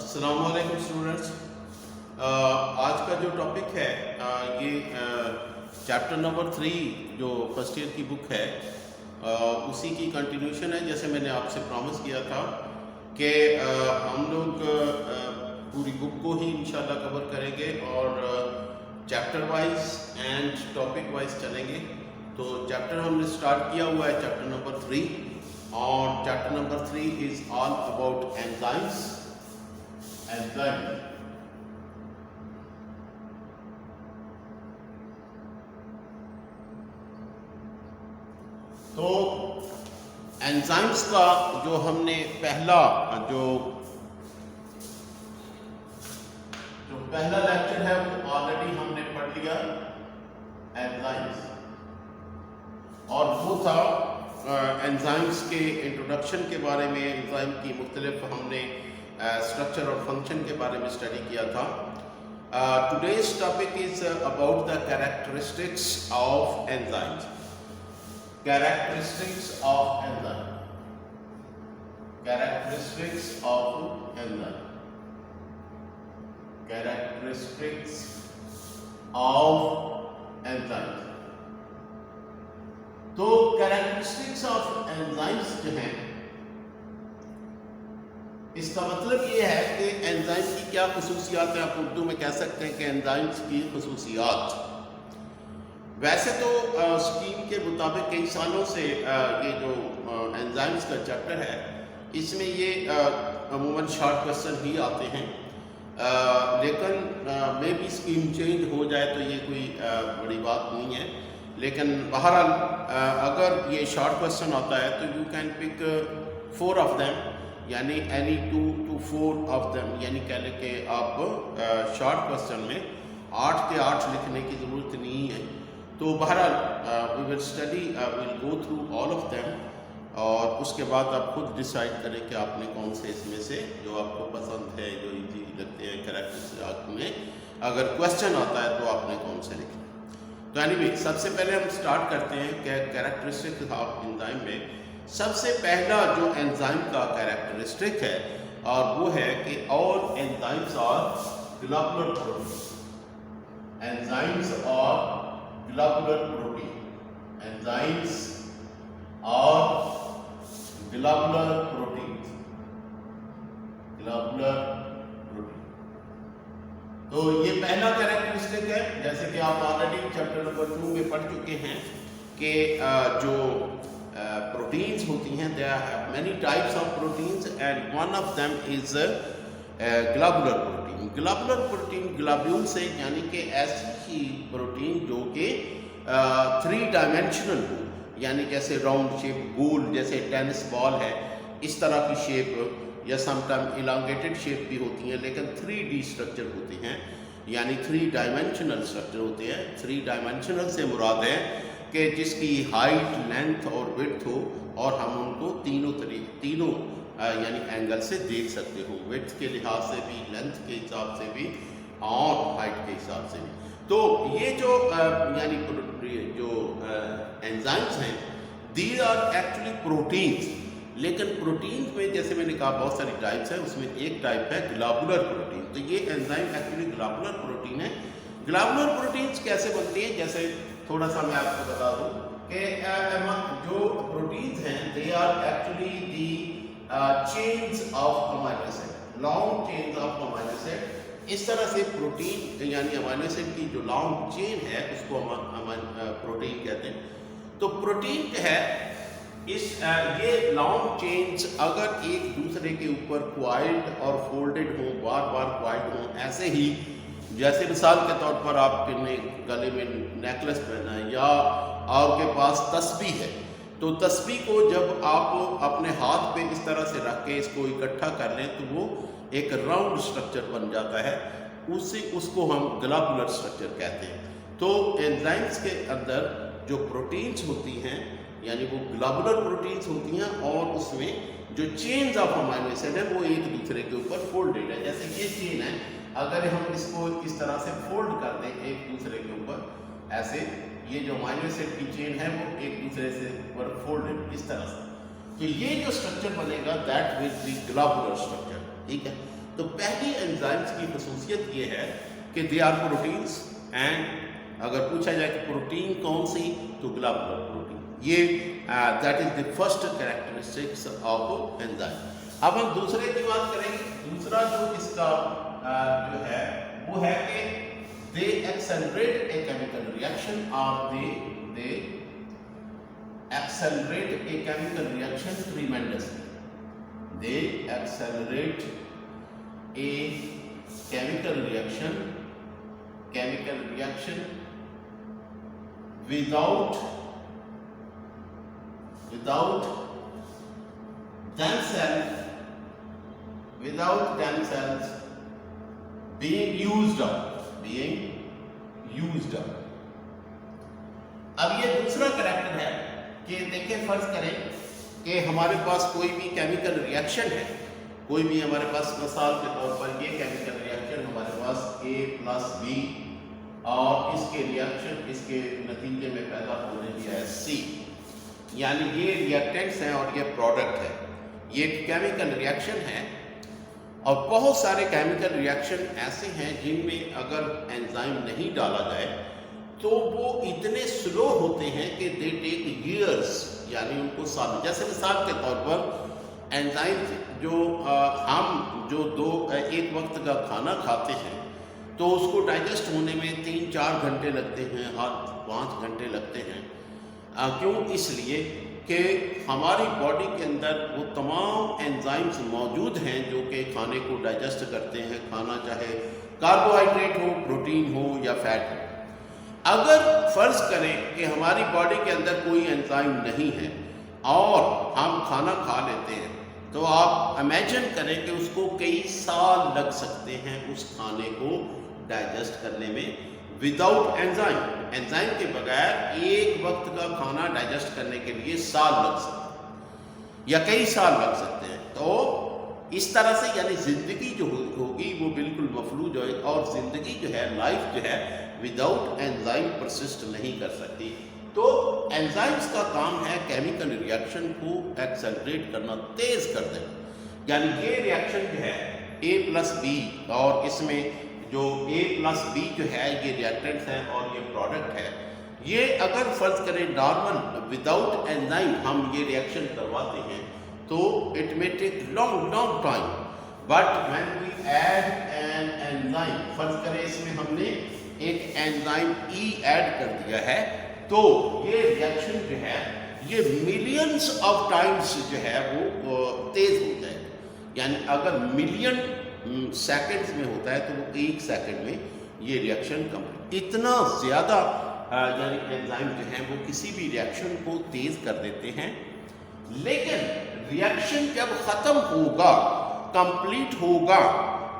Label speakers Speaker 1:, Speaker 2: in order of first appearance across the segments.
Speaker 1: अस्सलाम वालेकुम स्टूडेंट्स। आज का जो टॉपिक है ये चैप्टर नंबर 3 जो फर्स्ट ईयर की बुक है उसी की कंटिन्यूशन है। जैसे मैंने आपसे प्रॉमिस किया था कि हम लोग पूरी बुक को ही इंशाल्लाह कवर करेंगे और chapter wise and topic wise चलेंगे। तो चैप्टर हमने स्टार्ट किया हुआ है चैप्टर नंबर 3 और chapter number 3 is all about enzymes. तो एंजाइम्स का जो हमने पहला लेक्चर है वो ऑलरेडी हमने पढ़ लिया एंजाइम्स, और वो था एंजाइम्स के इंट्रोडक्शन के बारे में। एंजाइम की मुख्तलिफ हमने स्ट्रक्चर और फंक्शन के बारे में स्टडी किया था। Today's topic is about the characteristics of enzymes. Characteristics of enzyme, characteristics of enzyme, characteristics of enzyme. तो कैरेक्टरिस्टिक्स ऑफ एंजाइम्स जो हैं, इसका मतलब ये है कि एंजाइम की क्या खुसूसियात हैं। आप उर्दू में कह सकते हैं कि एंजाइम्स की खुसूसियात। वैसे तो स्कीम के मुताबिक कई सालों से ये जो एंजाइम्स का चैप्टर है इसमें ये अमूमन शॉर्ट क्वेश्चन ही आते हैं, लेकिन मे बी स्कीम चेंज हो जाए तो ये कोई बड़ी बात नहीं है। लेकिन बहरहाल अगर ये शॉर्ट क्वेश्चन आता है तो you can pick 4 of them, यानी एनी 2 to 4 ऑफ देम, यानी कह लें कि आप शॉर्ट क्वेश्चन में 8 के 8 लिखने की ज़रूरत नहीं है। तो बहरहाल we will study, will go through all of them, और उसके बाद आप खुद डिसाइड करें कि आपने कौन से इसमें से जो आपको पसंद है, जो इजी लगते हैं कैरेक्टरिस्टिक्स में अगर क्वेश्चन आता है तो आपने कौन से लिखना। तो एनीवे सबसे पहले हम स्टार्ट करते हैं कि कैरेक्टरिस्टिक्स ऑफ एंजाइम में सबसे पहला जो एंजाइम का कैरेक्टरिस्टिक है और वो है कि all enzymes are globular protein. Enzymes are globular protein, enzymes are globular protein, globular protein. तो ये पहला कैरेक्टरिस्टिक है। जैसे कि आप ऑलरेडी चैप्टर नंबर 2 में पढ़ चुके हैं कि जो प्रोटीन्स होती हैं, there are many types of proteins and one of them is globular protein. Globular protein globule से, यानी कि ऐसी ही प्रोटीन जो कि 3 डायमेंशनल हो, यानी जैसे राउंड शेप, गोल जैसे टेनिस बॉल है इस तरह की शेप, या समटाइम इलांगेटेड शेप भी होती हैं, लेकिन 3D स्ट्रक्चर होते हैं, यानी 3 डायमेंशनल स्ट्रक्चर होते हैं। 3 डायमेंशनल से मुराद है कि जिसकी हाइट, लेंथ और विड्थ हो, और हम उनको तीनों यानी एंगल से देख सकते हो, विड्थ के लिहाज से भी, लेंथ के हिसाब से भी और हाइट के हिसाब से भी। तो ये जो यानी जो एंजाइम्स हैं, दीज आर एक्चुअली प्रोटीन्स। लेकिन प्रोटीन्स में जैसे मैंने कहा बहुत सारी टाइप्स हैं, उसमें एक टाइप है ग्लोबुलर प्रोटीन। तो ये एंजाइम एक्चुअली ग्लोबुलर प्रोटीन है। ग्लोबुलर प्रोटीन्स कैसे बनती हैं, जैसे थोड़ा सा मैं आपको बता दूं कि जो प्रोटीन्स हैं they are actually the chains of amino acid, long chains of amino acid. इस तरह से प्रोटीन यानी अमाइनो एसिड की जो लॉन्ग चेन है उसको प्रोटीन कहते हैं। तो प्रोटीन क्या है, ये लॉन्ग चेन्स अगर एक दूसरे के ऊपर क्वाइल्ड और फोल्डेड हो, बार बार क्वाइल्ड हो, ऐसे ही जैसे मिसाल के तौर पर आपने गले में नेकलेस पहना है या आपके पास तस्बीह है, तो तस्बीह को जब आप अपने हाथ पे इस तरह से रख के इसको इकट्ठा कर लें तो वो एक राउंड स्ट्रक्चर बन जाता है, उसको हम ग्लोबुलर स्ट्रक्चर कहते हैं। तो एंजाइम्स के अंदर जो प्रोटीन्स होती हैं यानी वो ग्लोबुलर प्रोटीन्स होती हैं, और उसमें जो चेन्स ऑफ अमाइनो एसिड है वो एक दूसरे के ऊपर फोल्डेड है। जैसे ये चेन है, अगर हम इसको इस तरह से फोल्ड कर दें एक दूसरे के ऊपर, ऐसे ये जो अमाइनो एसिड की चेन है वो एक दूसरे से ऊपर फोल्डेड इस तरह से, तो ये जो स्ट्रक्चर बनेगा that will be globular structure. ठीक है, तो पहली एंजाइम्स की खसूसियत ये है कि दे आर प्रोटीन्स, एंड अगर पूछा जाए कि प्रोटीन कौन सी, तो ग्लोबुलर प्रोटीन। ये that is the first characteristics of enzyme. अब हम दूसरे की बात करेंगे। दूसरा जो इसका जो है वो है कि दे एक्सेलरेट ए केमिकल रिएक्शन, और दे accelerate a chemical reaction tremendously. They accelerate a chemical reaction without themselves being used up. अब ये दूसरा कैरेक्टर है कि देखिए, फर्ज करें कि हमारे पास कोई भी केमिकल रिएक्शन है, कोई भी हमारे पास, मिसाल के तौर पर ये केमिकल रिएक्शन हमारे पास A+B, और इसके रिएक्शन इसके नतीजे में पैदा होने दिया है C, यानी ये रिएक्टेंट्स हैं और ये प्रोडक्ट है। ये केमिकल रिएक्शन है, और बहुत सारे केमिकल रिएक्शन ऐसे हैं जिनमें अगर एंजाइम नहीं डाला जाए तो वो इतने स्लो होते हैं कि दे टेक ईयर्स, यानी उनको साल। जैसे मिसाल के तौर पर एंजाइम जो हम जो एक वक्त का खाना खाते हैं तो उसको डाइजेस्ट होने में 3-4 घंटे लगते हैं, हर 5 घंटे लगते हैं। क्यों? इसलिए कि हमारी बॉडी के अंदर वो तमाम एंजाइम्स मौजूद हैं जो कि खाने को डाइजेस्ट करते हैं, खाना चाहे कार्बोहाइड्रेट हो, प्रोटीन हो या फैट हो। अगर फर्ज करें कि हमारी बॉडी के अंदर कोई एंजाइम नहीं है और हम खाना खा लेते हैं, तो आप इमेजिन करें कि उसको कई साल लग सकते हैं उस खाने को डाइजेस्ट करने में, विदाउट एंजाइम। एंजाइम के बगैर एक वक्त का खाना डाइजेस्ट करने के लिए साल लग सकते हैं या कई साल लग सकते हैं। तो इस तरह से यानी ज़िंदगी जो होगी वो बिल्कुल मफलूज हो, और ज़िंदगी जो है, लाइफ जो है, विदाउट एंजाइम परसिस्ट नहीं कर सकती। तो एंजाइम्स का काम है केमिकल रिएक्शन को एक्सेलरेट करना, तेज कर देना। यानी ये रिएक्शन जो है A+B, और इसमें जो A+B जो है ये रिएक्टेंट्स हैं और ये प्रोडक्ट है, ये अगर फर्ज करें नॉर्मल विदाउट एंजाइम हम ये रिएक्शन करवाते हैं तो it may take long time, but when we add an enzyme, फर्ज करें इसमें हमने एक एंजाइम E ऐड कर दिया है, तो ये रिएक्शन जो है ये मिलियंस ऑफ टाइम्स जो है वो तेज हो जाएगा। यानी अगर मिलियन सेकंड्स में होता है तो वो 1 सेकंड में ये रिएक्शन कंप्लीट। इतना ज़्यादा यानी एंजाइम जो है वो किसी भी रिएक्शन को तेज कर देते हैं। लेकिन रिएक्शन जब ख़त्म होगा, कंप्लीट होगा,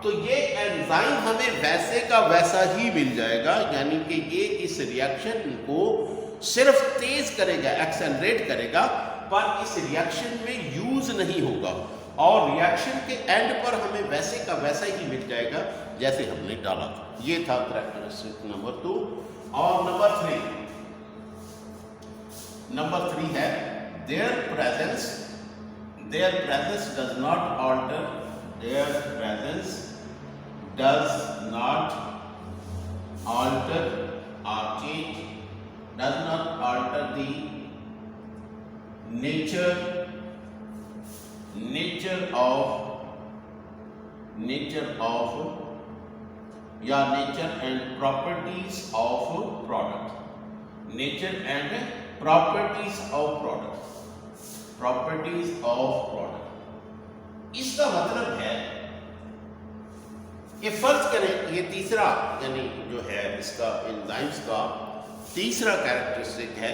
Speaker 1: तो ये एंजाइम हमें वैसे का वैसा ही मिल जाएगा। यानी कि ये इस रिएक्शन को सिर्फ तेज करेगा, एक्सेलरेट करेगा, पर इस रिएक्शन में यूज नहीं होगा, और रिएक्शन के एंड पर हमें वैसे का वैसा ही मिल जाएगा जैसे हमने डाला था। ये था कैरेक्टरिस्टिक नंबर 2। और नंबर 3 है their presence does not alter, their presence does not alter or change, does not alter the nature and properties of product. Nature and properties of product. इसका मतलब है ये फर्ज करें, ये तीसरा यानी जो है इसका एंजाइम्स का तीसरा कैरेक्टरिस्टिक है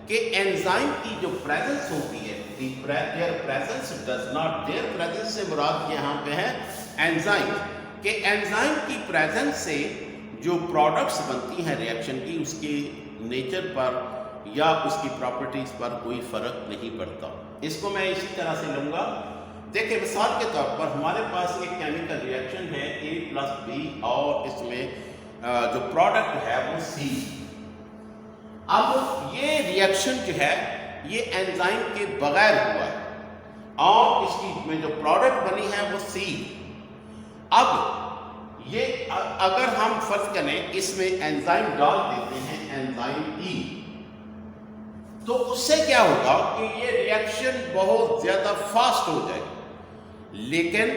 Speaker 1: कि एंजाइम की जो प्रेजेंस होती है, there presence does not, there presence से मुराद यहाँ पे है एंजाइम, कि एंजाइम की प्रेजेंस से जो प्रोडक्ट्स बनती हैं रिएक्शन की, उसके नेचर पर या उसकी प्रॉपर्टीज पर कोई फर्क नहीं पड़ता। इसको मैं इसी तरह से लूँगा। देखिए, मिसाल के तौर पर हमारे पास एक केमिकल रिएक्शन है A+B, और इसमें जो प्रोडक्ट है वो C। अब ये रिएक्शन जो है ये एंजाइम के बगैर हुआ है, और इसकी में जो प्रोडक्ट बनी है वो C। अब ये अगर हम फर्ज करें इसमें एंजाइम डाल देते हैं, एंजाइम ई, तो उससे क्या होगा कि ये रिएक्शन बहुत ज्यादा फास्ट हो जाएगी। लेकिन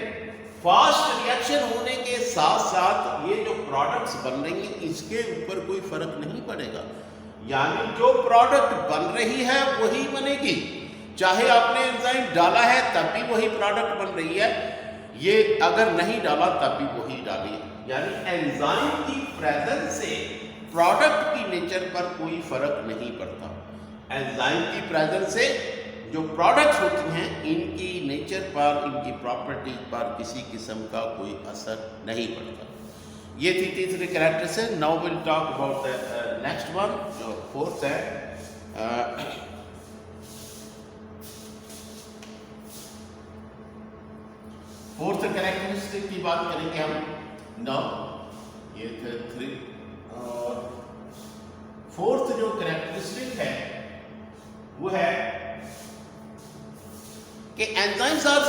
Speaker 1: फास्ट रिएक्शन होने के साथ साथ ये जो प्रोडक्ट्स बन रही हैं इसके ऊपर कोई फर्क नहीं पड़ेगा। यानी जो प्रोडक्ट बन रही है वही बनेगी, चाहे आपने एंजाइम डाला है तब भी वही प्रोडक्ट बन रही है, ये अगर नहीं डाला तब भी वही डाली है। यानी एंजाइम की प्रेजेंस से प्रोडक्ट की नेचर पर कोई फर्क नहीं पड़ता। एंजाइम की प्रेजेंस से जो प्रोडक्ट्स होती हैं इनकी नेचर पर, इनकी प्रॉपर्टीज पर किसी किस्म का कोई असर नहीं पड़ता। ये थी तीसरी characteristic. Now will talk about the next one जो फोर्थ है। फोर्थ कैरेक्टरिस्टिक की बात करेंगे हम। नाउ ये थे 3 और फोर्थ जो कैरेक्टरिस्टिक है वो है कि enzymes are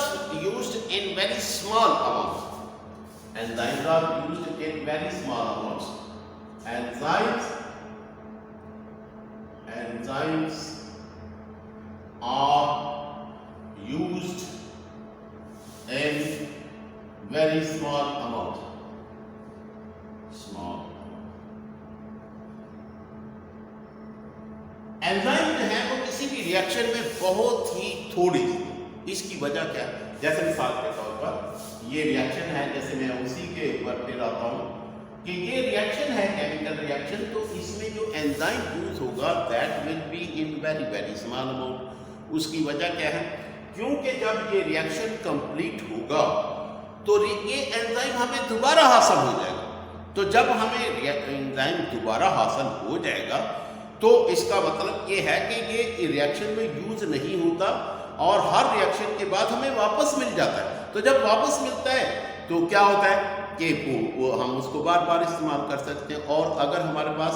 Speaker 1: used in very small amounts. Enzymes are used in very small amounts. Enzymes are used in very small amount. Small. Enzyme जो है वो किसी भी रिएक्शन में बहुत ही थोड़ी, इसकी वजह क्या है? जैसे मिसाल के तौर पर ये रिएक्शन है, जैसे मैं उसी के ऊपर फिर आता हूँ कि ये रिएक्शन है केमिकल रिएक्शन, तो इसमें जो एंजाइम यूज होगा that will be in very very small amount. उसकी वजह क्या है? क्योंकि जब ये रिएक्शन कंप्लीट होगा तो ये एंजाइम हमें दोबारा हासिल हो जाएगा। तो जब हमें एंजाइम दोबारा हासिल हो जाएगा तो इसका मतलब ये है कि ये रिएक्शन में यूज नहीं होता और हर रिएक्शन के बाद हमें वापस मिल जाता है। तो जब वापस मिलता है तो क्या होता है कि वो हम उसको बार बार इस्तेमाल कर सकते हैं, और अगर हमारे पास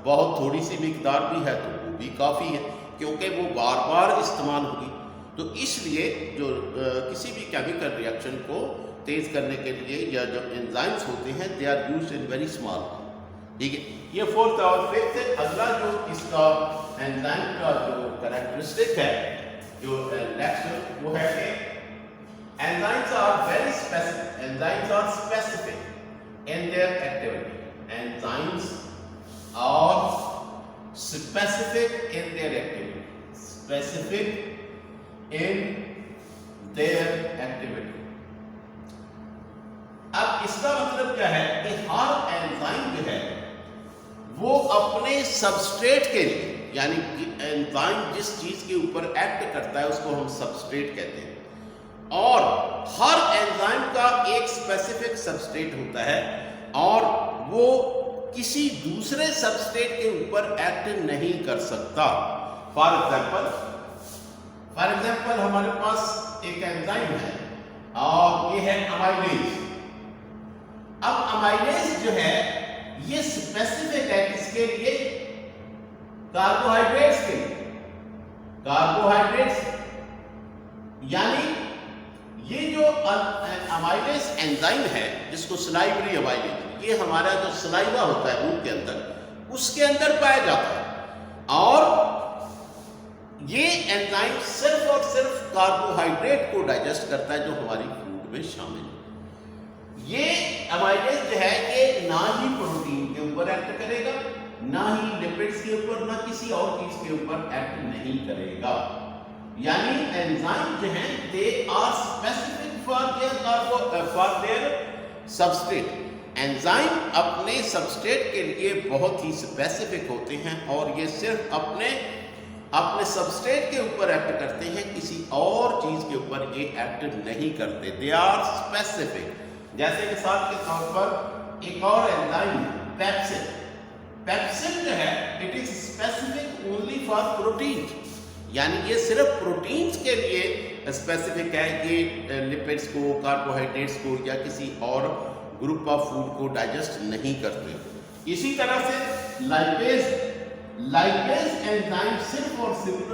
Speaker 1: बहुत थोड़ी सी मिकदार भी है तो वो भी काफ़ी है क्योंकि वो बार बार इस्तेमाल होगी। तो इसलिए जो किसी भी केमिकल रिएक्शन को तेज़ करने के लिए या जो एंजाइम्स होते हैं they are used in very small. ठीक है, ये फोर्थ और फिफ्थ है। अगला जो इसका एंजाइम का जो कैरेक्टरिस्टिक है जो नेक्स्ट वो है कि enzymes are very specific. Enzymes are specific in their activity. Enzymes are specific in their activity. Specific in their activity. अब इसका मतलब क्या है कि हर एंजाइम जो है वो अपने सबस्ट्रेट के लिए, यानी कि एंजाइम जिस चीज के ऊपर एक्ट करता है उसको हम सबस्ट्रेट कहते हैं, और हर एंजाइम का एक स्पेसिफिक सबस्ट्रेट होता है और वो किसी दूसरे सबस्ट्रेट के ऊपर एक्ट नहीं कर सकता। फॉर एग्जाम्पल हमारे पास एक एंजाइम है और ये है अमाइलेज। अब अमाइलेज जो है ये स्पेसिफिक है किसके लिए? कार्बोहाइड्रेट्स के लिए। कार्बोहाइड्रेट्स यानी ये जो अमाइलेज एंजाइम है जिसको सलाइवरी अमाइलेज, ये हमारा जो सलाइवा होता है मुंह के अंदर उसके अंदर पाया जाता है, और ये एंजाइम सिर्फ और सिर्फ कार्बोहाइड्रेट को डाइजेस्ट करता है जो हमारी फूड में शामिल है। ये अमाइलेज जो है ये ना ही प्रोटीन के ऊपर एक्ट करेगा, ना ही लिपिड्स के ऊपर, ना किसी और चीज के ऊपर एक्ट नहीं करेगा। यानी एंजाइम जो हैं they are specific for their substrate. Enzyme अपने सबस्ट्रेट के लिए बहुत ही स्पेसिफिक होते हैं और ये सिर्फ अपने सबस्ट्रेट के ऊपर एक्ट करते हैं, किसी और चीज के ऊपर ये एक्ट नहीं करते। They are specific. जैसे मिसाल के तौर पर एक और एंजाइम पेप्सिन। पेप्सिन जो है it is specific only for protein, यानी ये सिर्फ प्रोटीन्स के लिए स्पेसिफिक है, ये लिपिड्स को, कार्बोहाइड्रेट्स को या किसी और ग्रुप ऑफ फूड को डाइजेस्ट नहीं करते। इसी तरह से लाइपेज एंजाइम सिर्फ और सिर्फ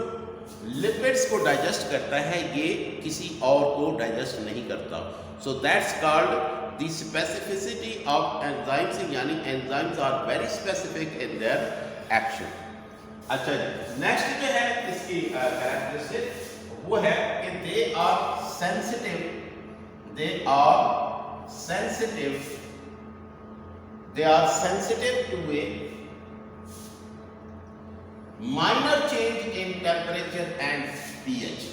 Speaker 1: लिपिड्स को डाइजेस्ट करता है, ये किसी और को डाइजेस्ट नहीं करता। So that's called the specificity of enzymes, यानी enzymes are very specific in their action. अच्छा जी, नेक्स्ट जो है इसकी कैरेक्टरिस्टिक वो है कि they are sensitive to a minor change in temperature and pH.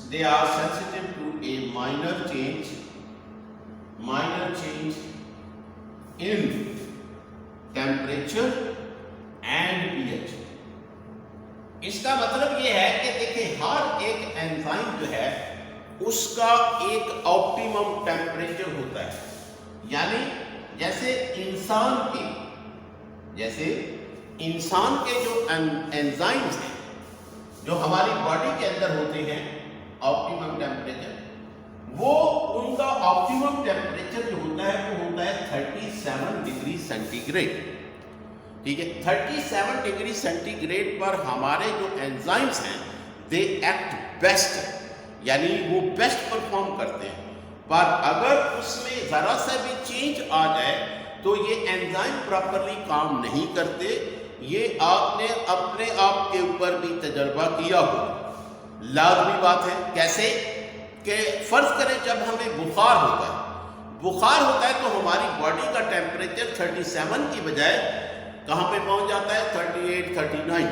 Speaker 1: They are sensitive to a minor change in temperature and pH. इसका मतलब ये है कि देखिए हर एक एंजाइम जो है उसका एक ऑप्टिमम टेम्परेचर होता है, यानी जैसे इंसान के जो एंजाइम्स हैं जो हमारी बॉडी के अंदर होते हैं ऑप्टिमम टेम्परेचर, वो उनका ऑप्टिमम टेम्परेचर जो होता है वो होता है 37 डिग्री सेंटीग्रेड। ठीक है, 37 डिग्री सेंटीग्रेड पर हमारे जो एंजाइम्स हैं दे एक्ट बेस्ट, यानी वो बेस्ट परफॉर्म करते हैं। पर अगर उसमें जरा सा भी चेंज आ जाए तो ये एंजाइम प्रॉपरली काम नहीं करते। ये आपने अपने आप के ऊपर भी तजर्बा किया हो, लाजमी बात है। कैसे कि फर्ज करें जब हमें बुखार होता है तो हमारी बॉडी का टेम्परेचर 37 की बजाय कहाँ पे पहुंच जाता है 38, 39।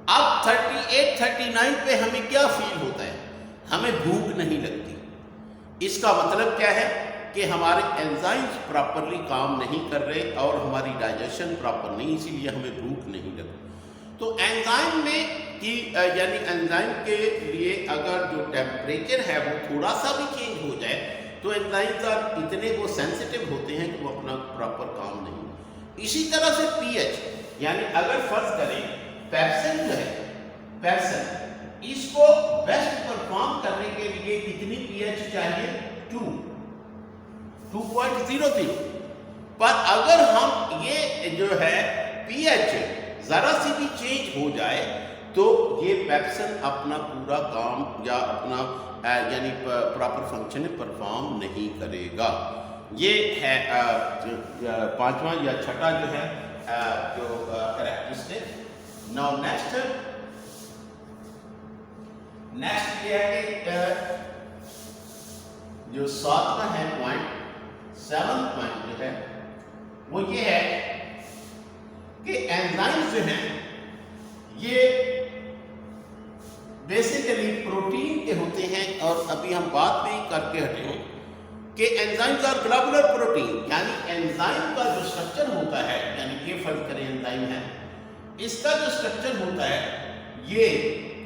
Speaker 1: अब 38, 39 पे हमें क्या फील होता है? हमें भूख नहीं लगती। इसका मतलब क्या है कि हमारे एंजाइम्स प्रॉपरली काम नहीं कर रहे और हमारी डाइजेशन प्रॉपर नहीं, इसीलिए हमें भूख नहीं लगती। तो एंजाइम में कि यानी एंजाइम के लिए अगर जो टेम्परेचर है वो थोड़ा सा भी चेंज हो जाए तो एंजाइम्स इतने वो सेंसिटिव होते हैं कि वो अपना प्रॉपर काम नहीं। इसी तरह से पीएच, यानी अगर फर्ज करें पेप्सिन जो है, पेप्सिन इसको बेस्ट परफॉर्म करने के लिए कितनी पीएच चाहिए? 2.00। पर अगर हम ये जो है पीएच जरा सी भी चेंज हो जाए तो ये पेप्सिन अपना पूरा काम या अपना यानी प्रॉपर फंक्शन परफॉर्म नहीं करेगा। ये है पांचवा या छठा जो है जो कैरेक्टरिस्टिक। नाउ नेक्स्ट ये है कि जो सातवां है पॉइंट, 7th पॉइंट जो है वो ये है कि एंजाइम्स जो हैं ये बेसिकली प्रोटीन के होते हैं। और अभी हम बात भी करके हटे हैं कि एंजाइम्स आर ग्लोबुलर प्रोटीन, यानी एंजाइम का जो स्ट्रक्चर होता है, यानी ये फर्ज करें एंजाइम है, इसका जो स्ट्रक्चर होता है ये,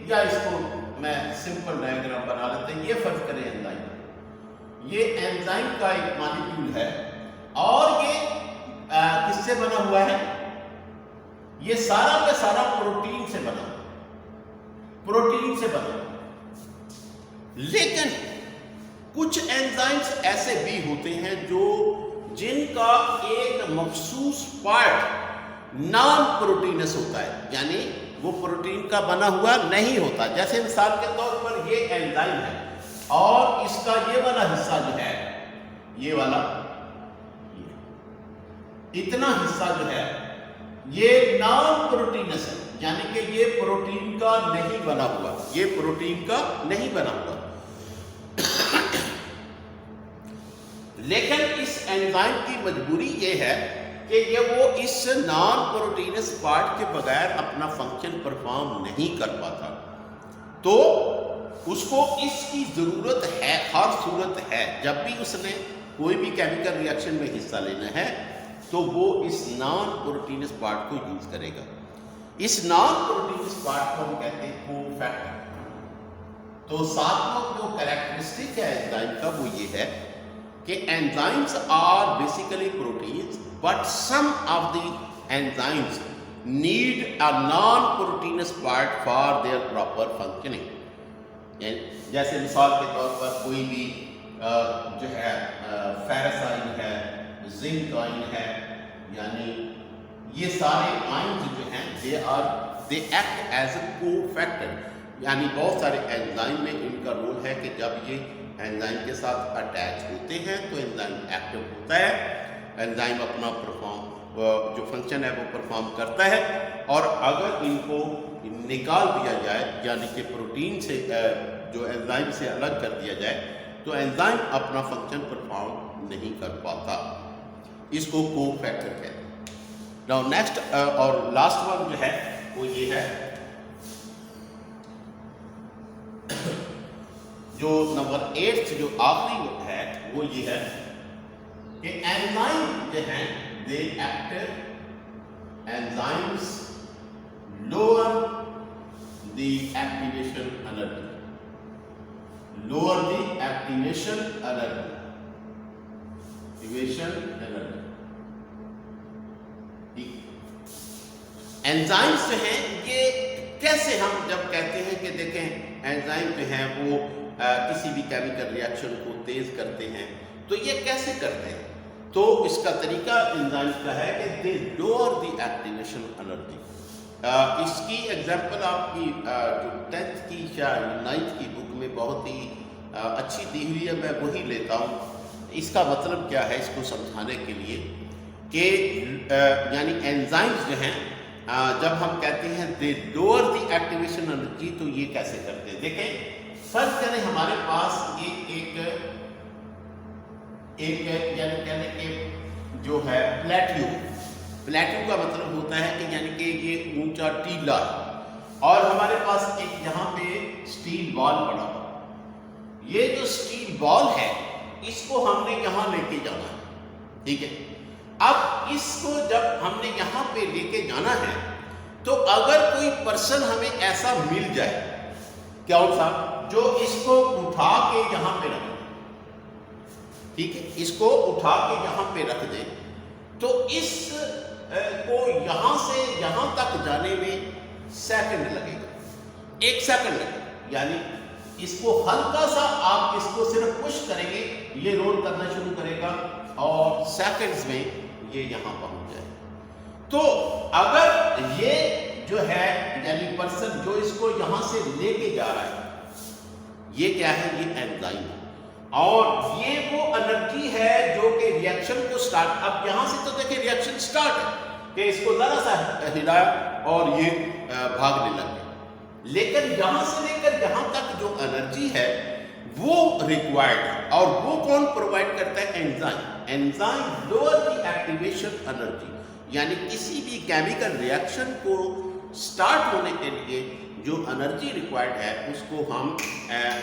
Speaker 1: या इसको मैं सिंपल डायग्राम बना लेते हैं। ये फर्ज करें एंजाइम, ये एंजाइम का एक मॉलिक्यूल है और ये किससे बना हुआ है? ये सारा का सारा प्रोटीन से बना। लेकिन कुछ एंजाइम्स ऐसे भी होते हैं जो जिनका एक मखसूस पार्ट नॉन प्रोटीनस होता है, यानी वो प्रोटीन का बना हुआ नहीं होता। जैसे मिसाल के तौर पर ये एंजाइम है और इसका ये वाला हिस्सा जो है, ये वाला इतना हिस्सा जो है ये नॉन प्रोटीनस है, यानी कि ये प्रोटीन का नहीं बना हुआ, लेकिन इस एंजाइम की मजबूरी ये है कि ये वो इस नॉन प्रोटीनस पार्ट के बगैर अपना फंक्शन परफॉर्म नहीं कर पाता। तो उसको इसकी जरूरत है, हर सूरत है। जब भी उसने कोई भी केमिकल रिएक्शन में हिस्सा लेना है तो वो इस नॉन प्रोटीनस पार्ट को यूज करेगा। इस नॉन प्रोटीनस पार्ट को हम कहते हैं कोफैक्टर। तो सातवां जो कैरेक्टरिस्टिक है एंजाइम का वो ये है कि enzymes are basically proteins, but some of the enzymes need a non proteinous part for their proper functioning. जैसे मिसाल के तौर पर कोई भी जो है फेरस आयन है, जिंक आयन है, यानी ये सारे आयन्स जो हैं they act as a cofactor, यानी बहुत सारे एंजाइम में इनका रोल है कि जब ये एंजाइम के साथ अटैच होते हैं तो एंजाइम एक्टिव होता है, एंजाइम अपना जो फंक्शन है वो परफॉर्म करता है। और अगर इनको निकाल दिया जाए यानी कि प्रोटीन से जो एंजाइम से अलग कर दिया जाए तो एंजाइम अपना फंक्शन परफॉर्म नहीं कर पाता, इसको कोफैक्टर कहते हैं। नाउ नेक्स्ट और लास्ट वन जो है वो ये है, जो नंबर 8 जो आखिरी है वो ये है कि एंजाइम जो हैं they act, enzymes lower the activation energy, lower the activation energy, activation energy. Enzymes जो हैं ये कैसे, हम जब कहते हैं कि देखें एंजाइम जो हैं वो किसी भी केमिकल रिएक्शन को तेज करते हैं तो ये कैसे करते हैं, तो इसका तरीका एंजाइम का है कि दे लोअर द एक्टिवेशन एनर्जी। इसकी एग्जांपल आपकी जो 10th की या 9th की बुक में बहुत ही अच्छी दी हुई है, मैं वही लेता हूँ। इसका मतलब क्या है इसको समझाने के लिए कि यानी एंजाइम्स जो हैं जब हम कहते हैं दे लोअर द एक्टिवेशन एनर्जी तो ये कैसे करते हैं। देखें फर्स्ट करें हमारे पास एक यानी कहने के जो है प्लेट्यू, प्लेट्यू का मतलब होता है कि यानी कि ये ऊंचा टीला है और हमारे पास एक यहाँ पे स्टील बॉल पड़ा हुआ। ये जो स्टील बॉल है इसको हमने यहाँ लेके जाना है, ठीक है। अब इसको जब हमने यहाँ पे लेके जाना है तो अगर कोई पर्सन हमें ऐसा मिल जाए, क्या सा जो इसको उठा के यहाँ पे रख दे, ठीक है, इसको उठा के यहाँ पे रख दे तो इस को यहाँ से यहाँ तक जाने में सेकंड लगेगा, 1 सेकंड लगेगा। यानी इसको हल्का सा आप इसको सिर्फ पुश करेंगे ये रोल करना शुरू करेगा और सेकंड्स में ये यहाँ पहुंच जाए। तो अगर ये जो है यानी पर्सन जो इसको यहाँ से लेके जा रहा है ये क्या है, ये एंजाइम है और ये वो एनर्जी है जो कि रिएक्शन को स्टार्ट, अब यहाँ से तो देखिए रिएक्शन स्टार्ट है कि इसको जरा सा हिलाया और ये भागने लग गया, लेकिन यहाँ से लेकर यहाँ तक जो एनर्जी है वो रिक्वायर्ड है और वो कौन प्रोवाइड करता है, enzyme. Enzyme lower the activation energy, यानी किसी भी केमिकल रिएक्शन को स्टार्ट होने के लिए जो एनर्जी रिक्वायर्ड है उसको हम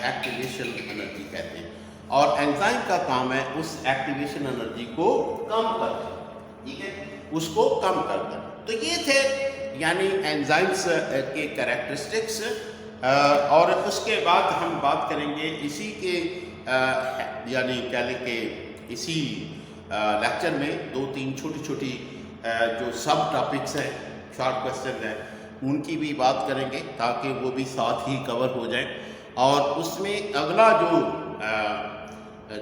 Speaker 1: एक्टिवेशन एनर्जी कहते हैं और एंजाइम का काम है उस एक्टिवेशन एनर्जी को कम करना, ठीक है, उसको कम करना। तो ये थे यानी एंजाइम्स के कैरेक्टरिस्टिक्स और उसके बाद हम बात करेंगे इसी के यानी कह लें कि इसी लेक्चर में 2-3 छोटी जो सब टॉपिक्स हैं, शॉर्ट क्वेश्चन हैं, उनकी भी बात करेंगे ताकि वो भी साथ ही कवर हो जाए। और उसमें अगला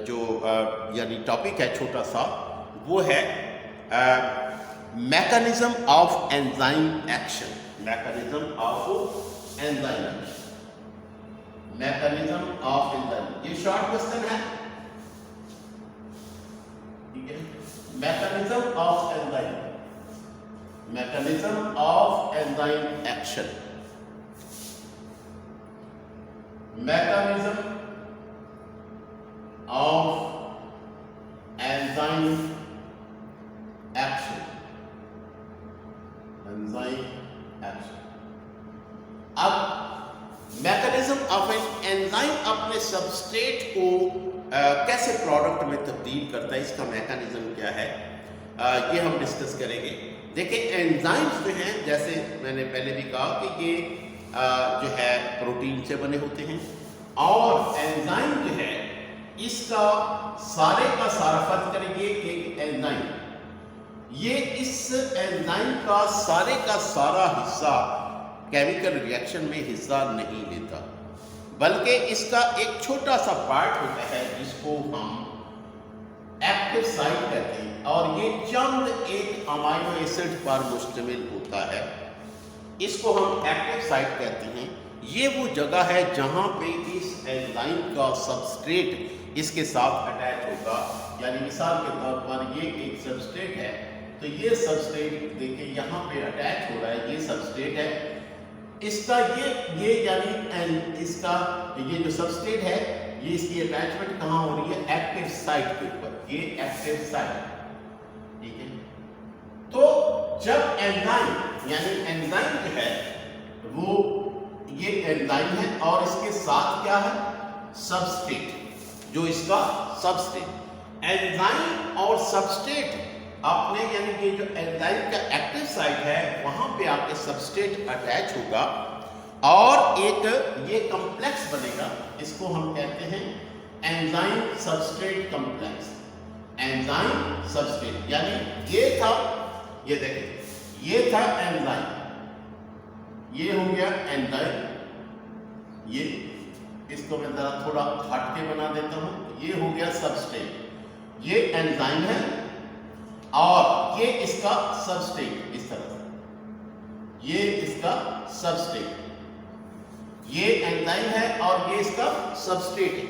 Speaker 1: जो यानी टॉपिक है छोटा सा वो है mechanism of enzyme action, mechanism of enzyme action, mechanism of enzyme. ये शॉर्ट क्वेश्चन है, ठीक है। Mechanism of enzyme, mechanism of enzyme action, mechanism of enzyme action, enzyme action. अब मैकेनिज्म ऑफ एंजाइम अपने सबस्ट्रेट को कैसे प्रोडक्ट में तब्दील करता है, इसका मैकेनिज्म क्या है, ये हम डिस्कस करेंगे। देखिए एंजाइम्स जो हैं, जैसे मैंने पहले भी कहा कि ये जो है प्रोटीन से बने होते हैं और एंजाइम जो है इसका सारे का सारा फर्ज करेंगे कि एंजाइम ये इस एंजाइम का सारा हिस्सा केमिकल रिएक्शन में हिस्सा नहीं लेता, बल्कि इसका एक छोटा सा पार्ट होता है जिसको हम एक्टिव साइट कहते हैं और ये चंद एक अमाइनो एसिड पर मुश्तमिल होता है, इसको हम एक्टिव साइट कहते हैं। ये वो जगह है जहाँ पे इस एंजाइम का सबस्ट्रेट इसके साथ अटैच होगा। यानी मिसाल के तौर पर ये एक सबस्ट्रेट है, तो ये सबस्ट्रेट देखिए यहाँ पे अटैच हो रहा है, ये सबस्ट्रेट है, इसका ये यानी इसका ये जो सबस्ट्रेट है, ये इसकी अटैचमेंट कहाँ हो रही है, एक्टिव साइट के ऊपर, ये एक्टिव साइट, ठीक है। तो जब एंजाइम यानी एंजाइम जो है वो ये एंजाइम है और इसके साथ क्या है, सबस्ट्रेट, जो इसका सबस्ट्रेट, एंजाइम और सबस्ट्रेट आपने यानी ये जो एंजाइम का एक्टिव साइट है वहां पे आपके सबस्ट्रेट अटैच होगा और एक ये कॉम्प्लेक्स बनेगा, इसको हम कहते हैं enzyme substrate complex. Enzyme substrate यानी ये था, ये देखिए ये था एंजाइम, ये हो गया एंजाइम, ये इसको मैं जरा थोड़ा हट के बना देता हूं, ये हो गया सबस्ट्रेट, ये एंजाइम है और ये इसका सबस्ट्रेट, इस तरह से ये इसका सबस्ट्रेट, ये एंजाइम है और ये इसका सबस्ट्रेट है।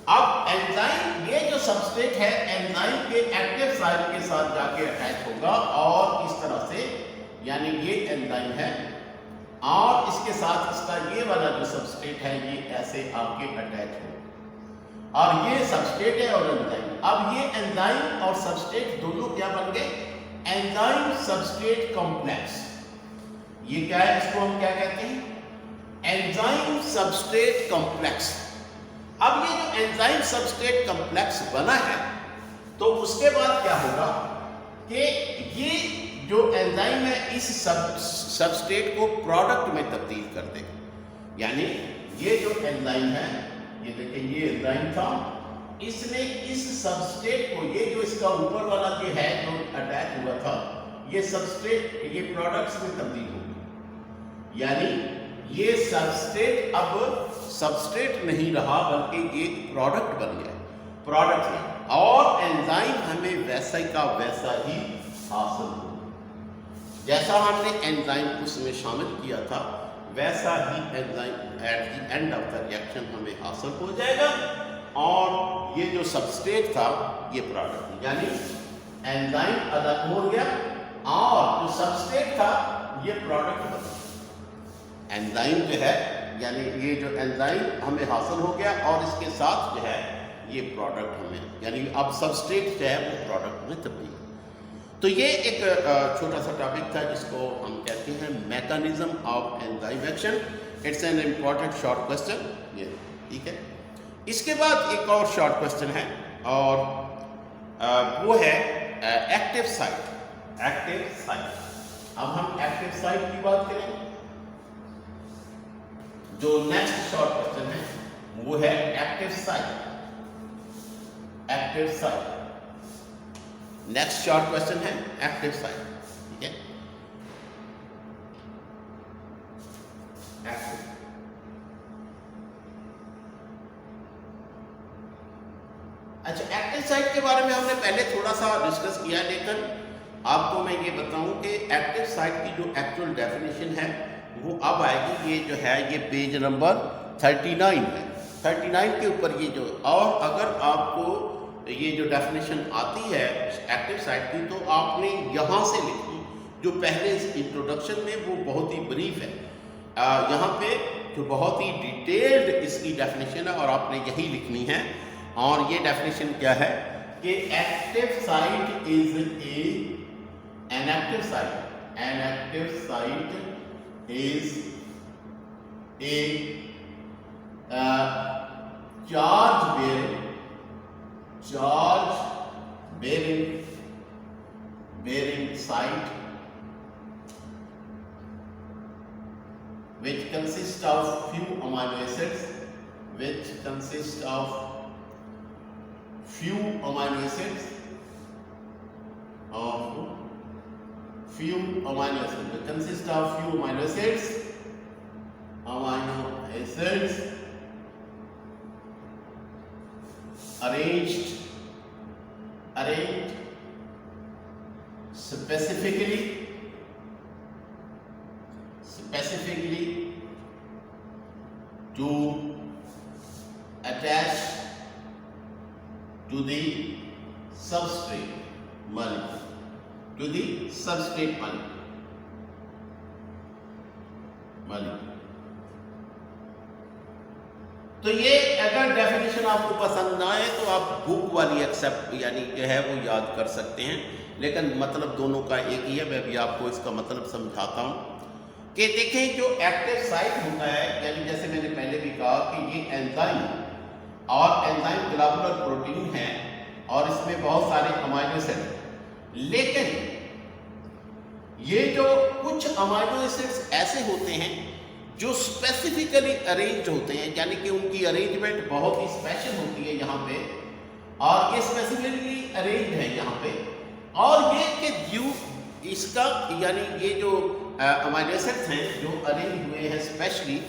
Speaker 1: अब एंजाइम ये जो सबस्ट्रेट है एंजाइम के एक्टिव साइट के साथ जाके अटैच होगा और इस तरह से, यानी ये एंजाइम है और इसके साथ इसका ये वाला जो सबस्ट्रेट है ये ऐसे आके अटैच होगा और ये सबस्ट्रेट है और एंजाइम। अब ये एंजाइम और सबस्ट्रेट दोनों क्या बन गए, एंजाइम सबस्ट्रेट कॉम्प्लेक्स। ये क्या है, इसको हम क्या कहते हैं, एंजाइम सबस्ट्रेट कॉम्प्लेक्स। अब ये जो एंजाइम सबस्ट्रेट कॉम्प्लेक्स बना है तो उसके बाद क्या होगा कि ये जो एंजाइम है इस सबस्ट्रेट को प्रोडक्ट में तब्दील कर देगा। यानी ये जो एंजाइम है, ये देखिए ये एंजाइम था, इसने इस सबस्ट्रेट को, ये जो इसका ऊपर वाला जो है जो अटैच हुआ था, ये सबस्ट्रेट ये प्रोडक्ट्स में तब्दील होगी। यानी ये सबस्ट्रेट अब सबस्ट्रेट नहीं रहा बल्कि एक प्रोडक्ट बन गया, प्रोडक्ट है और एंजाइम हमें वैसा का वैसा ही हासिल हो, जैसा हमने एंजाइम उसमें शामिल किया था वैसा ही enzyme at the end of the reaction हमें हासिल हो जाएगा और ये जो सबस्ट्रेट था ये प्रोडक्ट, यानी एंजाइम अलग हो गया और जो सबस्ट्रेट था ये प्रोडक्ट बन गया। एंजाइम जो है यानी ये जो एंजाइम हमें हासिल हो गया और इसके साथ जो है ये प्रोडक्ट हमें, यानी अब सबस्ट्रेट जो है वो प्रोडक्ट में तब्दील। तो ये एक छोटा सा टॉपिक था जिसको हम कहते हैं mechanism of enzyme action. It's an important short question, ये ठीक है। इसके बाद एक और शॉर्ट क्वेश्चन है और वो है एक्टिव साइट। एक्टिव साइट, अब हम एक्टिव साइट की बात करेंगे। जो नेक्स्ट शॉर्ट क्वेश्चन है वो है active site. Active site, next short question है एक्टिव साइट, ठीक है। एक्टिव, अच्छा एक्टिव साइट के बारे में हमने पहले थोड़ा सा डिस्कस किया, लेकिन आपको मैं ये बताऊं कि एक्टिव साइट की जो एक्चुअल डेफिनेशन है वो अब आएगी। ये जो है ये पेज नंबर 39 है, 39 के ऊपर ये जो, और अगर आपको ये जो डेफिनेशन आती है एक्टिव साइट की तो आपने यहाँ से लिखनी, जो पहले इंट्रोडक्शन में वो बहुत ही ब्रीफ है, यहाँ पे जो बहुत ही डिटेल्ड इसकी डेफिनेशन है और आपने यही लिखनी है। और ये डेफिनेशन क्या है कि active site is an active site, an active site is a charge bearing site which consists of few amino acids, which consists of few amino acids, few amino acids. It consists of few amino acids, arranged specifically to attach to the substrate molecule, to the substrate molecule। तो ये अगर definition आपको पसंद ना आए तो आप book वाली एक्सेप्ट यानी जो है वो याद कर सकते हैं, लेकिन मतलब दोनों का एक ही है। मैं भी आपको इसका मतलब समझाता हूँ कि देखें जो एक्टिव साइट होता है, यानी जैसे मैंने पहले भी कहा कि ये एंजाइम और एंजाइम ग्लोबुलर प्रोटीन है और इसमें बहुत सारे अमाइनो एसिड, लेकिन ये जो कुछ अमाइनो एसिड्स ऐसे होते हैं जो स्पेसिफिकली अरेंज्ड होते हैं, यानी कि उनकी अरेंजमेंट बहुत ही स्पेशल होती है यहाँ पे, और ये स्पेसिफिकली अरेंज्ड है यहाँ पे, और ये कि ड्यू इसका यानी ये जो अमाइनो एसिड्स हैं जो अरेंज हुए हैं स्पेशली,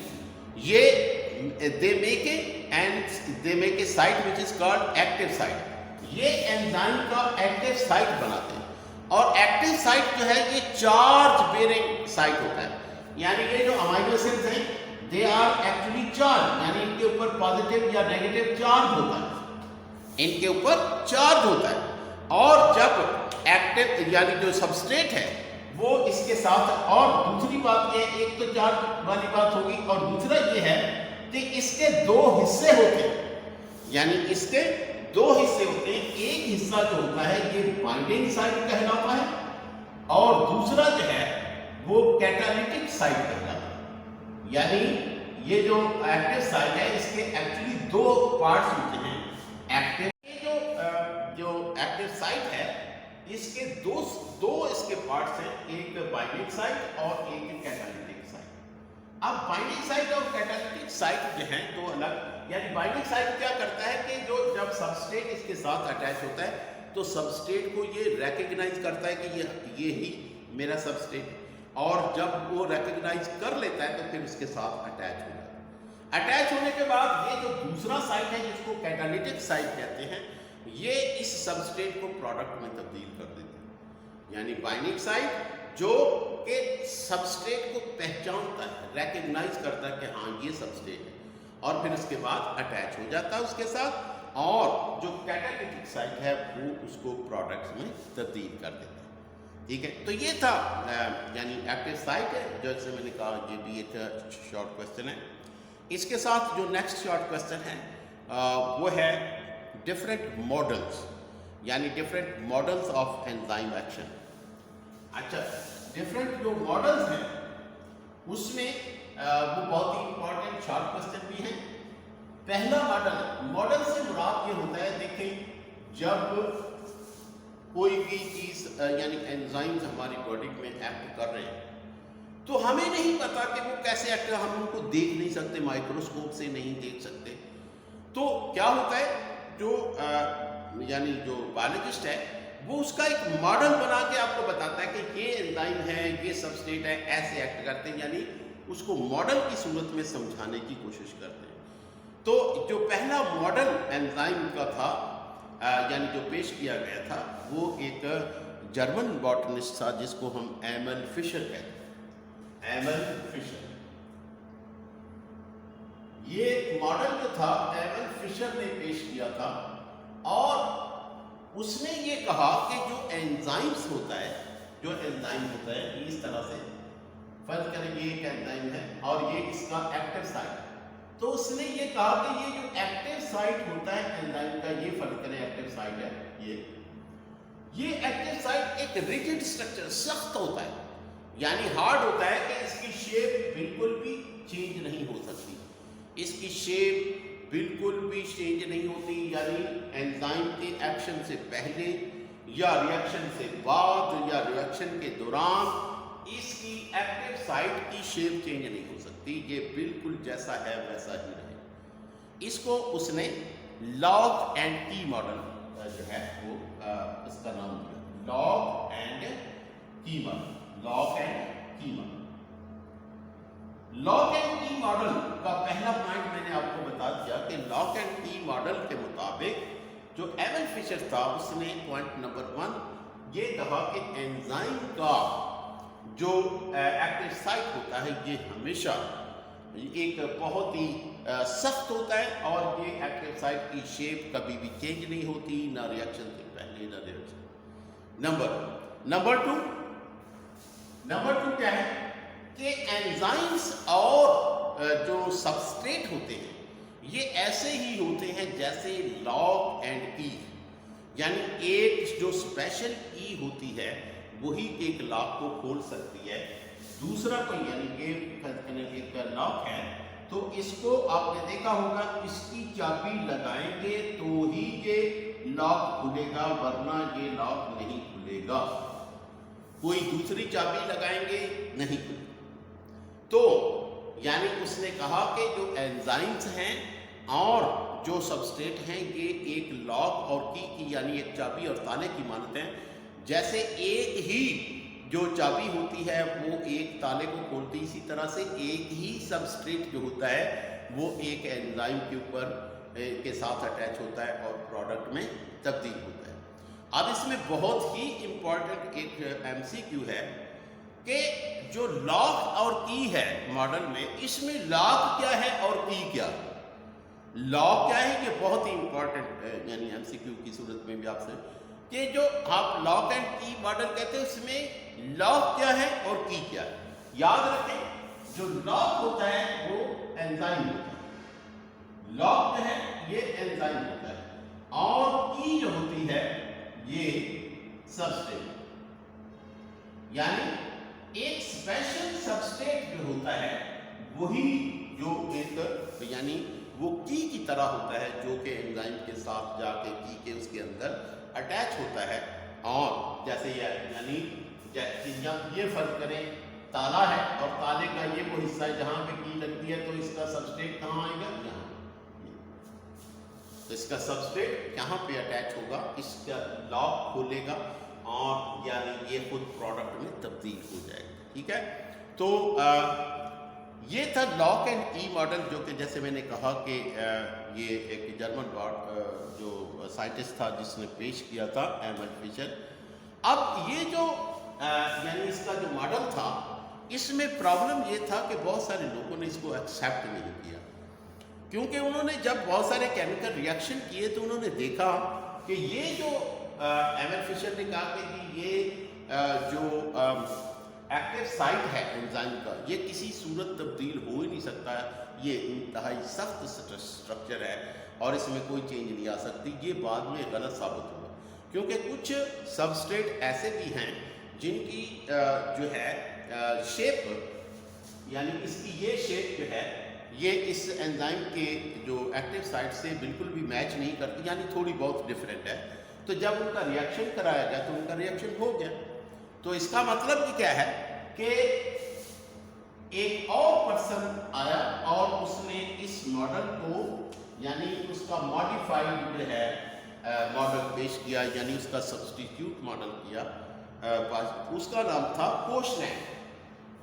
Speaker 1: ये they make a site which is called active site. ये एंजाइम का एक्टिव साइट बनाते हैं, और एक्टिव साइट जो है ये चार्ज बेरिंग साइट होता है, यानी ये जो अमाइनो एसिड्स हैं दे आर एक्चुअली चार्ज, यानी इनके ऊपर पॉजिटिव या नेगेटिव चार्ज होता है, इनके ऊपर चार्ज होता है। और जब एक्टिव यानी जो सबस्ट्रेट है वो इसके साथ, और दूसरी बात ये, एक तो चार्ज वाली बात होगी और दूसरा ये है कि इसके दो हिस्से होते हैं, यानी इसके दो हिस्से होते हैं। एक हिस्सा जो होता है ये बाइंडिंग साइट कहलाता है, और दूसरा जो है वो कैटालिटिक साइट कहलाता है। यानी ये जो एक्टिव साइट है इसके एक्चुअली दो पार्ट्स होते हैं। एक्टिव ये जो एक्टिव साइट है इसके दो इसके पार्ट्स हैं, एक बाइंडिंग साइट और एक कैटालिटिक साइट। अब बाइंडिंग साइट और कैटालिटिक साइट जो हैं दो अलग, यानी बाइंडिंग साइट क्या करता है कि जो जब सबस्ट्रेट इसके साथ अटैच होता है तो सबस्ट्रेट को ये रिकॉग्नाइज करता है कि ये ही मेरा सबस्ट्रेट, और जब वो रिकॉग्नाइज कर लेता है तो फिर उसके साथ अटैच हो जाता है। अटैच होने के बाद ये जो दूसरा साइट है जिसको कैटालिटिक साइट कहते हैं, ये इस सबस्ट्रेट को प्रोडक्ट में तब्दील कर देते हैं। यानी बाइंडिंग साइट जो कि सबस्ट्रेट को पहचानता है, रिकॉग्नाइज करता है कि हाँ ये सबस्ट्रेट है, और फिर उसके बाद अटैच हो जाता है उसके साथ, और जो कैटालिटिक साइट है वो उसको प्रोडक्ट्स में तब्दील कर देता है। ठीक है, तो ये था यानी एक्टिव साइट है, जैसे मैंने कहा ये भी एक शॉर्ट क्वेश्चन है। इसके साथ जो नेक्स्ट शॉर्ट क्वेश्चन है वो है डिफरेंट मॉडल्स, यानी different models of enzyme action. अच्छा, डिफरेंट जो मॉडल्स हैं उसमें वो बहुत ही इंपॉर्टेंट शॉर्ट क्वेश्चन भी है। पहला मॉडल से मुराद ये होता है, देखें जब कोई भी चीज यानी एंजाइम्स हमारी बॉडी में एक्ट कर रहे हैं तो हमें नहीं पता कि वो कैसे एक्ट, हम उनको देख नहीं सकते, माइक्रोस्कोप से नहीं देख सकते। तो क्या होता है, जो यानी जो बायोलॉजिस्ट है वो उसका एक मॉडल बना के आपको बताता है कि ये एंजाइम है, ये सबस्ट्रेट है, ऐसे एक्ट करते हैं, यानी उसको मॉडल की सूरत में समझाने की कोशिश करते हैं। तो जो पहला मॉडल एंजाइम का था यानी जो पेश किया गया था वो एक जर्मन बॉटनिस्ट था जिसको हम एमल फिशर कहते हैं। एमल फिशर, ये मॉडल जो था एमल फिशर ने पेश किया था, और उसने ये कहा कि जो एंजाइम्स होता है, जो एंजाइम होता है इस तरह से फर्ज करें ये एक एंजाइम है और ये इसका एक्टिव साइट है, तो उसने ये कहा कि ये जो एक्टिव साइट होता है एंजाइम का, ये फर्ज करें एक्टिव साइट है, ये एक्टिव साइट एक रिजिड स्ट्रक्चर, सख्त होता है, यानी हार्ड होता है कि इसकी शेप बिल्कुल भी चेंज नहीं हो सकती, इसकी शेप बिल्कुल भी चेंज नहीं होती, यानी एंजाइम के एक्शन से पहले या रिएक्शन से बाद या रिएक्शन के दौरान इसकी एक्टिव साइट की शेप चेंज नहीं हो सकती, ये बिल्कुल जैसा है वैसा ही रहे। इसको उसने लॉग एंड की मॉडल जो है वो इसका नाम दिया, लॉग एंड की मॉडल। लॉग एंड की मॉडल, लॉग एंड की मॉडल का पहला पॉइंट मैंने आपको बता दिया कि लॉग एंड की मॉडल के मुताबिक जो एमल फिशर था उसने पॉइंट नंबर 1 ये कहा कि एंजाइम का जो एक्टिव साइट होता है ये हमेशा एक बहुत ही सख्त होता है और ये एक्टिव साइट की शेप कभी भी चेंज नहीं होती, ना रिएक्शन से पहले ना रिएक्शन। नंबर टू क्या है कि एंजाइम्स और जो सबस्ट्रेट होते हैं ये ऐसे ही होते हैं जैसे लॉक एंड की, यानी एक जो स्पेशल की होती है वही एक लॉक को खोल सकती है, दूसरा कोई यानी ये एक लॉक है तो इसको आपने देखा होगा इसकी चाबी लगाएंगे तो ही ये लॉक खुलेगा, वरना ये लॉक नहीं खुलेगा। कोई दूसरी चाबी लगाएंगे नहीं खुलेगा। तो यानी उसने कहा कि जो एंजाइम्स हैं और जो सबस्ट्रेट हैं ये एक लॉक और की यानी एक चाबी और ताले की मानते हैं। जैसे एक ही जो चाबी होती है वो एक ताले को खोलती, इसी तरह से एक ही सबस्ट्रेट जो होता है वो एक एंजाइम के ऊपर के साथ अटैच होता है और प्रोडक्ट में तब्दील होता है। अब इसमें बहुत ही इम्पॉर्टेंट एक एमसीक्यू है कि जो लॉक और की है मॉडल में, इसमें लॉक क्या है और की क्या है। लॉक क्या है ये बहुत ही इम्पॉर्टेंट यानी एमसीक्यू की सूरत में भी आपसे कि जो आप लॉक एंड की मॉडल कहते हैं उसमें लॉक क्या है और की क्या है। याद रखें जो लॉक होता है वो एंजाइम होता है, लॉक जो है ये एंजाइम होता है और की जो होती है ये सबस्ट्रेट, यानी एक स्पेशल सबस्ट्रेट जो होता है वही जो एक यानी वो की तरह होता है जो कि एंजाइम के साथ जाके की के उसके अंदर अटैच होता है। और जैसे यानी ये फर्क करें ताला है और ताले का ये वो हिस्सा है जहां पे की लगती है तो इसका सबस्ट्रेट कहाँ आएगा, यहाँ। तो इसका सबस्ट्रेट यहाँ पे अटैच होगा, इसका लॉक खोलेगा और यानी ये खुद प्रोडक्ट में तब्दील हो जाएगा। ठीक है, तो ये था लॉक एंड की मॉडल जो कि जैसे मैंने कहा कि ये एक जर्मन जो साइंटिस्ट था जिसने पेश किया था एमल फिशर। अब ये जो यानी इसका जो मॉडल था इसमें प्रॉब्लम ये था कि बहुत सारे लोगों ने इसको एक्सेप्ट नहीं किया, क्योंकि उन्होंने जब बहुत सारे केमिकल रिएक्शन किए तो उन्होंने देखा कि ये जो एमल फिशर ने कहा कि ये जो एक्टिव साइट है एंजाइम का ये किसी सूरत तब्दील हो ही नहीं सकता है, ये इंतहाई सख्त स्ट्रक्चर है और इसमें कोई चेंज नहीं आ सकती। ये बाद में गलत साबित हुआ क्योंकि कुछ सबस्ट्रेट ऐसे भी हैं जिनकी जो है शेप यानी इसकी ये शेप जो है ये इस एंजाइम के जो एक्टिव साइट से बिल्कुल भी मैच नहीं करती, यानी थोड़ी बहुत डिफरेंट है। तो जब उनका रिएक्शन कराया गया तो उनका रिएक्शन हो गया। तो इसका मतलब कि क्या है कि एक और पर्सन आया और उसने इस मॉडल को यानी उसका मॉडिफाइड जो है मॉडल पेश किया, यानी उसका सब्स्टिट्यूट मॉडल किया। उसका नाम था पोशलैंड,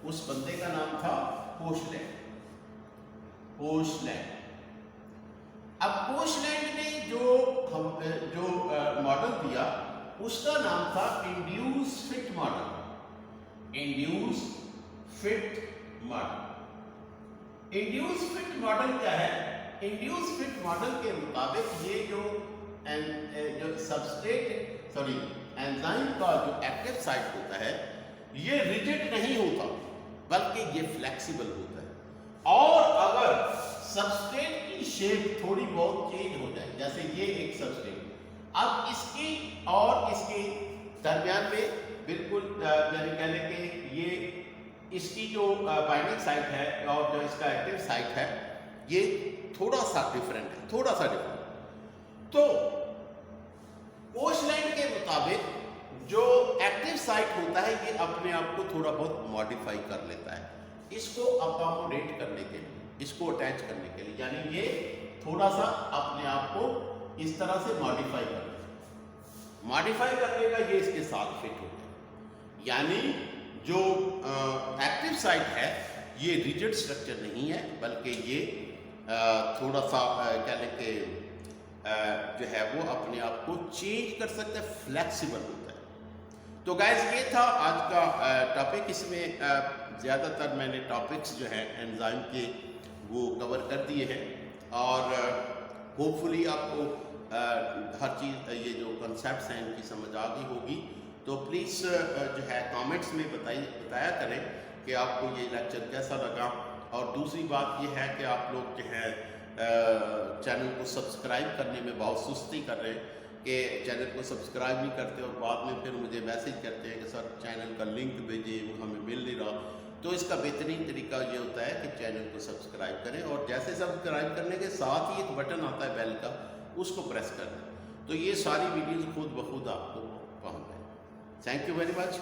Speaker 1: उस बंदे का नाम था पोशलैंड। अब पोशलैंड ने जो मॉडल दिया उसका नाम था induce fit model. Induce fit model क्या है? इंड्यूस फिट मॉडल के मुताबिक ये जो एंजाइम का जो एक्टिव साइट होता है ये रिजिड नहीं होता बल्कि ये फ्लेक्सिबल होता है। और अगर सबस्ट्रेट की शेप थोड़ी बहुत चेंज हो जाए, जैसे ये एक सबस्ट्रेट, अब इसकी और इसके दरमियान में बिल्कुल यानी कहने के ये इसकी जो बाइंडिंग साइट है और जो इसका एक्टिव साइट है ये थोड़ा सा डिफरेंट है, तो पोशलैंड के मुताबिक जो एक्टिव साइट होता है ये अपने आप को थोड़ा बहुत मॉडिफाई कर लेता है, इसको अकोमोडेट करने के लिए, इसको अटैच करने के लिए, यानी ये थोड़ा सा अपने आप को इस तरह से मॉडिफाई कर लेगा, ये इसके साथ फिट हो जाएगा। यानी जो एक्टिव साइट है ये रिजिड स्ट्रक्चर नहीं है बल्कि ये थोड़ा सा कहने के जो है वो अपने आप को चेंज कर सकता है, फ्लेक्सिबल होता है। तो गाइस ये था आज का टॉपिक। इसमें ज़्यादातर मैंने टॉपिक्स जो है एंजाइम के वो कवर कर दिए हैं और होपफुली आपको हर चीज़ ये जो कॉन्सेप्ट्स हैं इनकी समझ आ गई होगी। तो प्लीज़ जो है कमेंट्स में बताया करें कि आपको ये लेक्चर कैसा लगा। और दूसरी बात ये है कि आप लोग जो है चैनल को सब्सक्राइब करने में बहुत सुस्ती कर रहे हैं कि चैनल को सब्सक्राइब नहीं करते और बाद में फिर मुझे मैसेज करते हैं कि सर चैनल का लिंक भेजिए, वो हमें मिल नहीं रहा। तो इसका बेहतरीन तरीका ये होता है कि चैनल को सब्सक्राइब करें और जैसे सब्सक्राइब करने के साथ ही एक बटन आता है बेल का, उसको प्रेस कर दें, तो ये सारी वीडियोज़ खुद ब खुद आपको पहुँच जाए। Thank you very much.